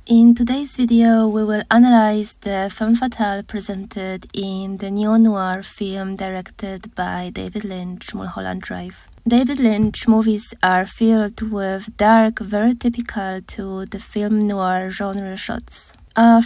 In today's video, we will analyze the Femme Fatale presented in the neo-noir film directed by David Lynch, Mulholland Drive. David Lynch movies are filled with dark, very typical to the film noir genre shots.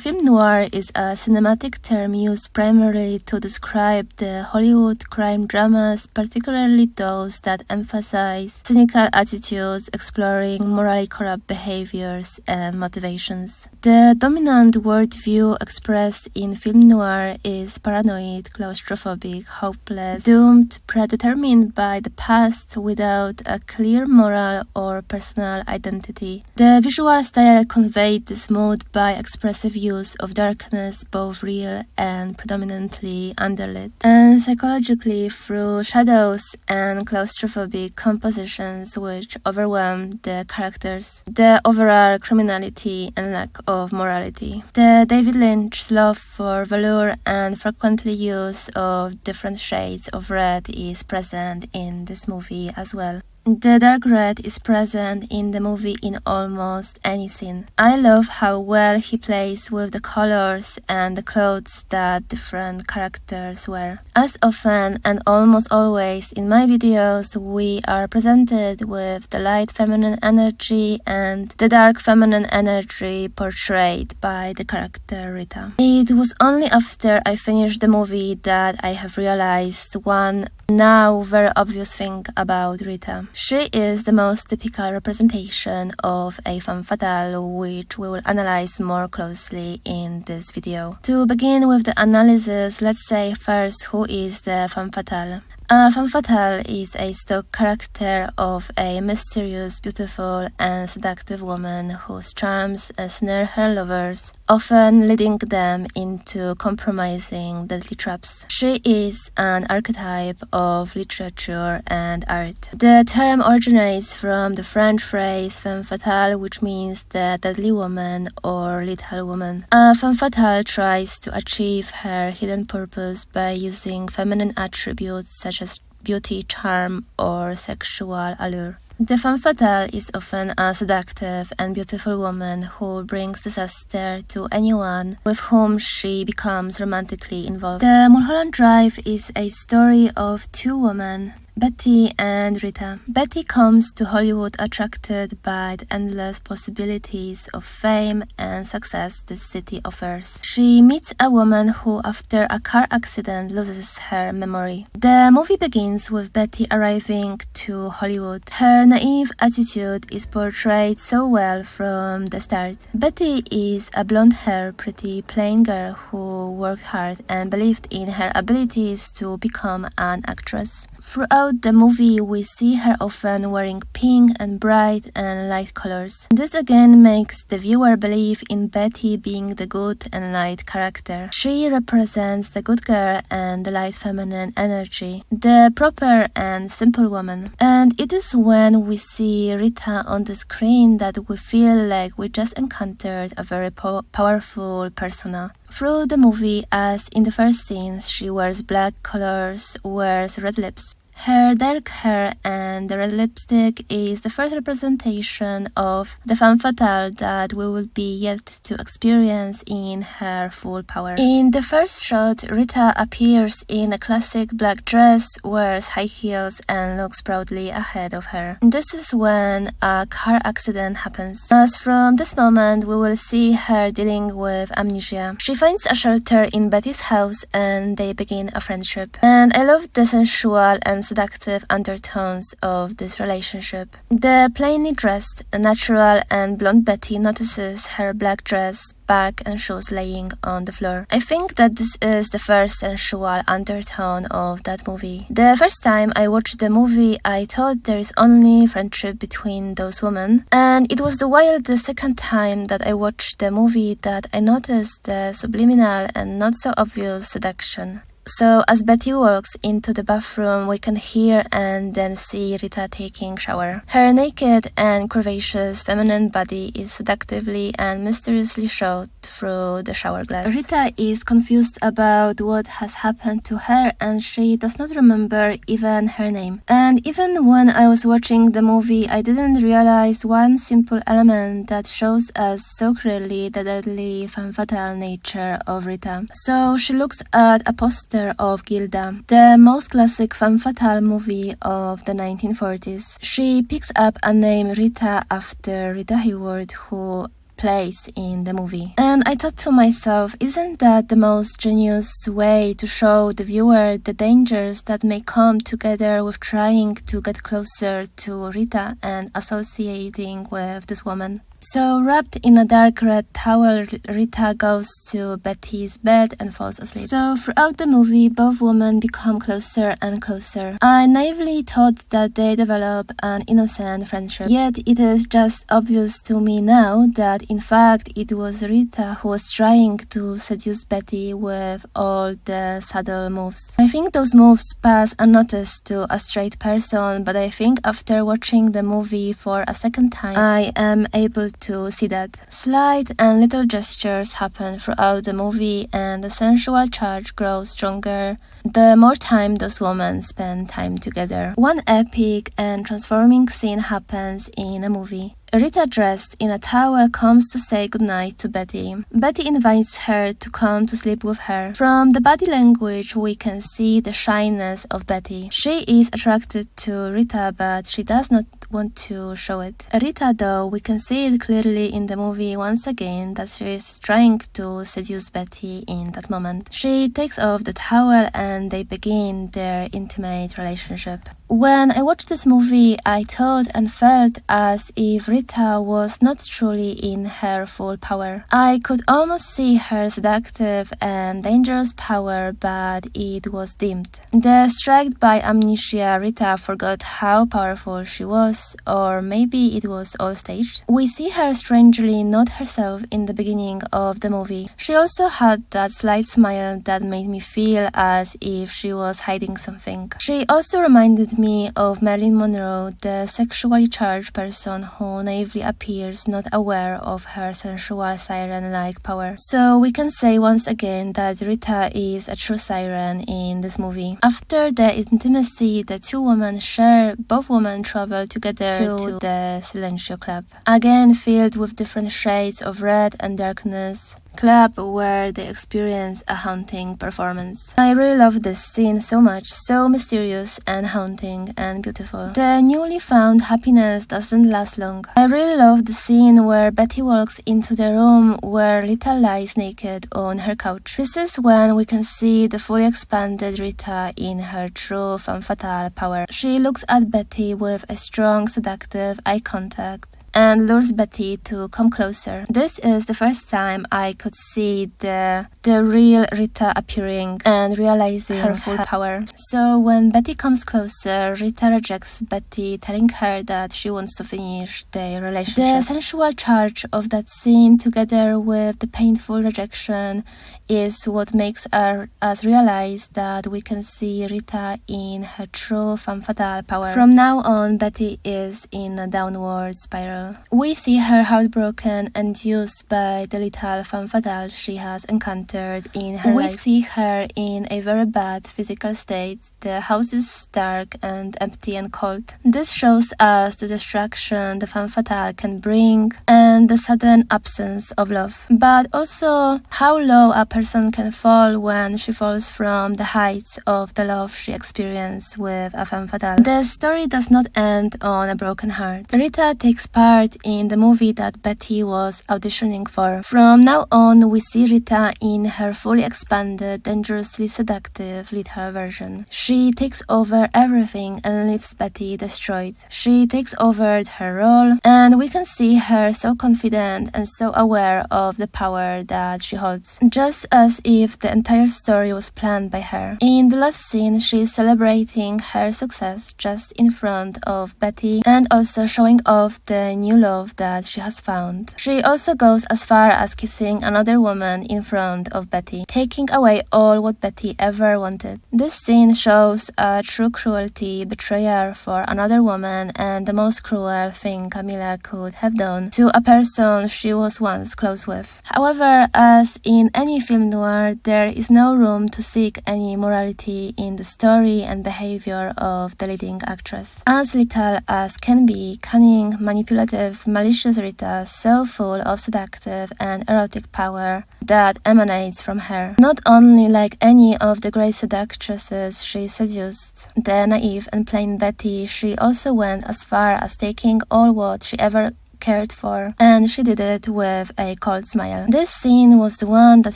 Film noir is a cinematic term used primarily to describe the Hollywood crime dramas, particularly those that emphasize cynical attitudes exploring morally corrupt behaviors and motivations. The dominant worldview expressed in film noir is paranoid, claustrophobic, hopeless, doomed, predetermined by the past without a clear moral or personal identity. The visual style conveyed this mood by expressing use of darkness, both real and predominantly underlit, and psychologically through shadows and claustrophobic compositions which overwhelm the characters, the overall criminality and lack of morality. The David Lynch's love for velour and frequently use of different shades of red is present in this movie as well. The dark red is present in the movie in almost any scene. I love how well he plays with the colors and the clothes that different characters wear. As often and almost always in my videos, we are presented with the light feminine energy and the dark feminine energy portrayed by the character Rita. It was only after I finished the movie that I have realized one now very obvious thing about Rita. She is the most typical representation of a femme fatale, which we will analyze more closely in this video. To begin with the analysis, let's say first who is the femme fatale. A femme fatale is a stock character of a mysterious, beautiful and seductive woman whose charms ensnare her lovers, often leading them into compromising deadly traps. She is an archetype of literature and art. The term originates from the French phrase femme fatale, which means the deadly woman or lethal woman. A femme fatale tries to achieve her hidden purpose by using feminine attributes such as beauty, charm, or sexual allure. The femme fatale is often a seductive and beautiful woman who brings disaster to anyone with whom she becomes romantically involved. The Mulholland Drive is a story of two women, Betty and Rita. Betty comes to Hollywood attracted by the endless possibilities of fame and success this city offers. She meets a woman who, after a car accident, loses her memory. The movie begins with Betty arriving to Hollywood. Her naive attitude is portrayed so well from the start. Betty is a blonde-haired, pretty, plain girl who worked hard and believed in her abilities to become an actress. Throughout the movie, we see her often wearing pink and bright and light colors. This again makes the viewer believe in Betty being the good and light character. She represents the good girl and the light feminine energy, the proper and simple woman. And it is when we see Rita on the screen that we feel like we just encountered a very powerful persona. Through the movie, as in the first scenes, she wears black colors, wears red lips. Her dark hair and the red lipstick is the first representation of the femme fatale that we will be yet to experience in her full power. In the first shot, Rita appears in a classic black dress, wears high heels and looks proudly ahead of her. This is when a car accident happens. As from this moment, we will see her dealing with amnesia. She finds a shelter in Betty's house and they begin a friendship. And I love the sensual and seductive undertones of this relationship. The plainly dressed, natural and blonde Betty notices her black dress, bag and shoes laying on the floor. I think that this is the first sensual undertone of that movie. The first time I watched the movie, I thought there is only friendship between those women, and it was while the second time that I watched the movie that I noticed the subliminal and not so obvious seduction. So as Betty walks into the bathroom, we can hear and then see Rita taking shower. Her naked and curvaceous feminine body is seductively and mysteriously showed through the shower glass. Rita is confused about what has happened to her and she does not remember even her name. And even when I was watching the movie, I didn't realize one simple element that shows us so clearly the deadly femme fatale nature of Rita. So she looks at a poster of Gilda, the most classic femme fatale movie of the 1940s. She picks up a name Rita after Rita Hayworth, who plays in the movie. And I thought to myself, isn't that the most genius way to show the viewer the dangers that may come together with trying to get closer to Rita and associating with this woman? So, wrapped in a dark red towel, Rita goes to Betty's bed and falls asleep. So, throughout the movie, both women become closer and closer. I naively thought that they develop an innocent friendship. Yet, it is just obvious to me now that, in fact, it was Rita who was trying to seduce Betty with all the subtle moves. I think those moves pass unnoticed to a straight person, but I think after watching the movie for a second time, I am able to see that. Slight and little gestures happen throughout the movie and the sensual charge grows stronger the more time those women spend time together. One epic and transforming scene happens in a movie. Rita, dressed in a towel, comes to say goodnight to Betty. Betty invites her to come to sleep with her. From the body language, we can see the shyness of Betty. She is attracted to Rita, but she does not want to show it. Rita, though, we can see it clearly in the movie once again that she is trying to seduce Betty in that moment. She takes off the towel and they begin their intimate relationship. When I watched this movie, I thought and felt as if Rita was not truly in her full power. I could almost see her seductive and dangerous power, but it was dimmed. Struck by amnesia, Rita forgot how powerful she was, or maybe it was all staged. We see her strangely not herself in the beginning of the movie. She also had that slight smile that made me feel as if she was hiding something. She also reminded me of Marilyn Monroe, the sexually charged person who naively appears not aware of her sensual siren-like power. So we can say once again that Rita is a true siren in this movie. After the intimacy the two women share, both women travel together to the Silencio Club, again filled with different shades of red and darkness. Club where they experience a haunting performance. I really love this scene so much, so mysterious and haunting and beautiful. The newly found happiness doesn't last long. I really love the scene where Betty walks into the room where Rita lies naked on her couch. This is when we can see the fully expanded Rita in her true femme fatale power. She looks at Betty with a strong, seductive eye contact and lures Betty to come closer. This is the first time I could see the real Rita appearing and realizing her full power. So when Betty comes closer, Rita rejects Betty, telling her that she wants to finish their relationship. The sensual charge of that scene, together with the painful rejection, is what makes us realize that we can see Rita in her true femme fatale power. From now on, Betty is in a downward spiral. We see her heartbroken and used by the little femme fatale she has encountered in her life. We see her in a very bad physical state. The house is dark and empty and cold. This shows us the destruction the femme fatale can bring and the sudden absence of love. But also how low a person can fall when she falls from the heights of the love she experienced with a femme fatale. The story does not end on a broken heart. Rita takes part in the movie that Betty was auditioning for. From now on, we see Rita in her fully expanded, dangerously seductive little version. She takes over everything and leaves Betty destroyed. She takes over her role, and we can see her so confident and so aware of the power that she holds, just as if the entire story was planned by her. In the last scene, she is celebrating her success just in front of Betty and also showing off the new love that she has found. She also goes as far as kissing another woman in front of Betty, taking away all what Betty ever wanted. This scene shows a true cruelty, betrayal for another woman, and the most cruel thing Camilla could have done to a person she was once close with. However, as in any film noir, there is no room to seek any morality in the story and behavior of the leading actress. As little as can be, cunning, manipulative, malicious Rita, so full of seductive and erotic power that emanates from her. Not only like any of the great seductresses she seduced, the naive and plain Betty, she also went as far as taking all what she ever cared for, and she did it with a cold smile. This scene was the one that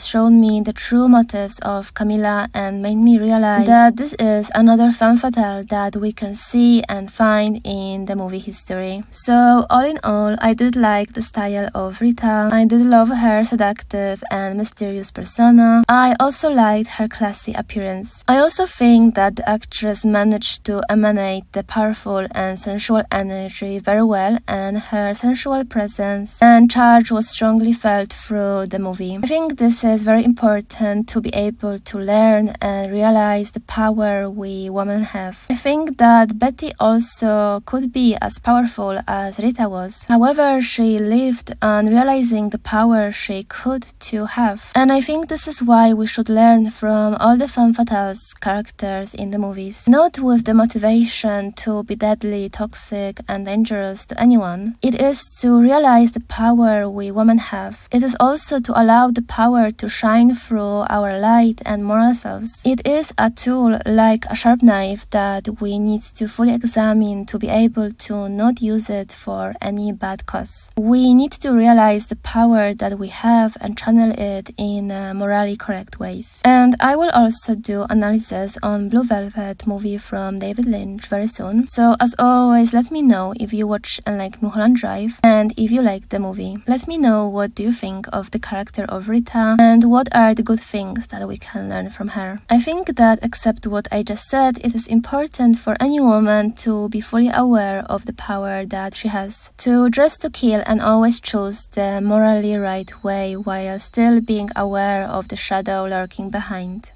showed me the true motives of Camilla and made me realize that this is another femme fatale that we can see and find in the movie history. So all in all, I did like the style of Rita. I did love her seductive and mysterious persona. I also liked her classy appearance. I also think that the actress managed to emanate the powerful and sensual energy very well, and her sensual presence and charge was strongly felt through the movie. I think this is very important to be able to learn and realize the power we women have. I think that Betty also could be as powerful as Rita was. However, she lived on realizing the power she could to have. And I think this is why we should learn from all the femme fatales characters in the movies. Not with the motivation to be deadly, toxic and dangerous to anyone. It is to realize the power we women have. It is also to allow the power to shine through our light and moral selves. It is a tool like a sharp knife that we need to fully examine to be able to not use it for any bad cause. We need to realize the power that we have and channel it in morally correct ways. And I will also do analysis on Blue Velvet movie from David Lynch very soon. So as always, let me know if you watch and like Mulholland Drive, and if you like the movie. Let me know what do you think of the character of Rita and what are the good things that we can learn from her. I think that except what I just said, it is important for any woman to be fully aware of the power that she has, to dress to kill and always choose the morally right way while still being aware of the shadow lurking behind.